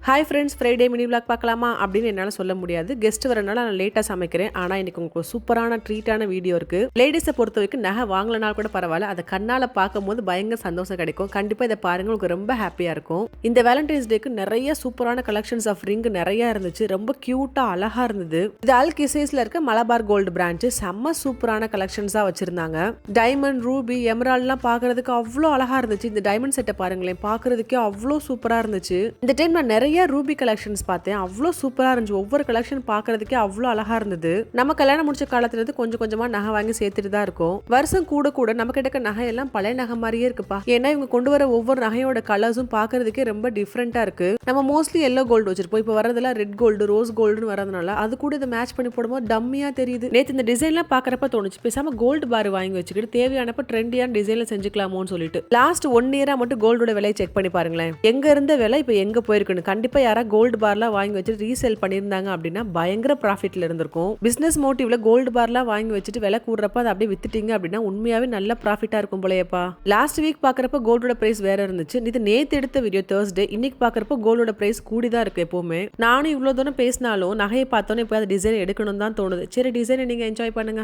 Hi friends, Friday mini vlog பார்க்கலாமா அப்படின்னு என்னால் சொல்ல முடியாது. கெஸ்ட் வரனால நான் லேட்டாக சமைக்கிறேன். ஆனால் இன்னைக்கு உங்களுக்கு சூப்பரான ட்ரீட்டான வீடியோ இருக்குது. லேடிஸை பொறுத்த வரைக்கும் நகை வாங்கலனாலும் கூட பரவாயில்ல, அதை கண்ணால் பார்க்கும்போது பயங்கர சந்தோஷம் கிடைக்கும். கண்டிப்பாக இதை பாருங்க, உங்களுக்கு ரொம்ப ஹாப்பியாக இருக்கும். இந்த வேலண்டைன்ஸ் டேக்கு நிறைய சூப்பரான கலெக்ஷன்ஸ் ஆஃப் ரிங் நிறைய இருந்துச்சு. ரொம்ப க்யூட்டாக அழகாக இருந்தது. இது அல் கிசைஸ்ல இருக்க மலபார் கோல்டு பிரான்ச் செம்ம சூப்பரான கலெக்ஷன்ஸாக வச்சிருந்தாங்க. டைமண்ட், ரூபி, எமரால்ட்லாம் பார்க்கறதுக்கு அவ்வளோ அழகாக இருந்துச்சு. இந்த டைமண்ட் செட்டை பாருங்களேன், பார்க்கறதுக்கே அவ்வளோ சூப்பராக இருந்துச்சு. இந்த டைம் நான் நிறைய ரூபி கலெக்ஷன்ஸ் பார்த்தேன். அவ்வளோ சூப்பராக இருந்துச்சு. ஒவ்வொரு கலெக்ஷன் பார்க்கறதுக்கே அவ்வளோ அழகா இருந்தது. நம்ம கல்யாணம் முடிச்ச காலத்துல இருந்து கொஞ்சம் கொஞ்சமா நகை வாங்கி சேர்த்துட்டு தான் இருக்கும். வருஷம் கூட கூட நம்ம கிட்ட நகை எல்லாம் பழைய நகை மாதிரியே இருக்குப்பா. ஏன்னா இவங்க கொண்டு வர ஒவ்வொரு நகையோட கலர்ஸும் பார்க்கறதுக்கே ரொம்ப டிஃப்ரெண்டா இருக்கு. நம்ம மோஸ்ட்லி எல்லோ கோல்டு வச்சிருப்போம். இப்போ வரதெல்லாம் ரெட் கோல்டு, ரோஸ் கோல்டுன்னு வரதுனால அது கூட இதை மேட்ச் பண்ணி போடும்போது டம்மியா தெரியுது. நேற்று இந்த டிசைன்லாம் பார்க்கறப்ப தோணுச்சு, பேசாம கோல்டு பார் வாங்கி வச்சுக்கிட்டு தேவையானப்ப ட்ரெண்டியான டிசைன்ல செஞ்சுக்கலாமோன்னு சொல்லிட்டு. லாஸ்ட் 1 இயரா மட்டும் கோல்டோட விலையை செக் பண்ணி பாருங்களேன். எங்க இருந்த விலை இப்போ எங்க போயிருக்குன்னு. கண்டிப்பா யாரா கோல்டு பார்லாம் வாங்கி வச்சு ரீசேல் பண்ணியிருந்தாங்க அப்படின்னா பயங்கர ப்ராஃபிட்ல இருந்திருக்கும். பிசினஸ் மோட்டிவ்ல கோல்டு பார்லாம் வாங்கி வச்சுட்டு விலை கூடுறப்ப அதை அப்படியே வித்துட்டீங்க அப்படின்னா உண்மையாவே நல்ல ப்ராஃபிட்டா இருக்கும் போலயேப்பா. லாஸ்ட் வீக் பாக்குறப்ப கோல்டோட பிரைஸ் வேற இருந்துச்சு. இது நேத்து எடுத்த வீடியோ Thursday. இன்னைக்கு பாக்குறப்ப கோல்டோட பிரைஸ் கூடிதான் இருக்கு. எப்பவுமே நானும் இவ்வளவு தூரம் பேசினாலும் நகையை பார்த்தோன்னே இப்போ அந்த டிசைன் எடுக்கணும் தான் தோணுது. சரி, டிசைனை நீங்க என்ஜாய் பண்ணுங்க.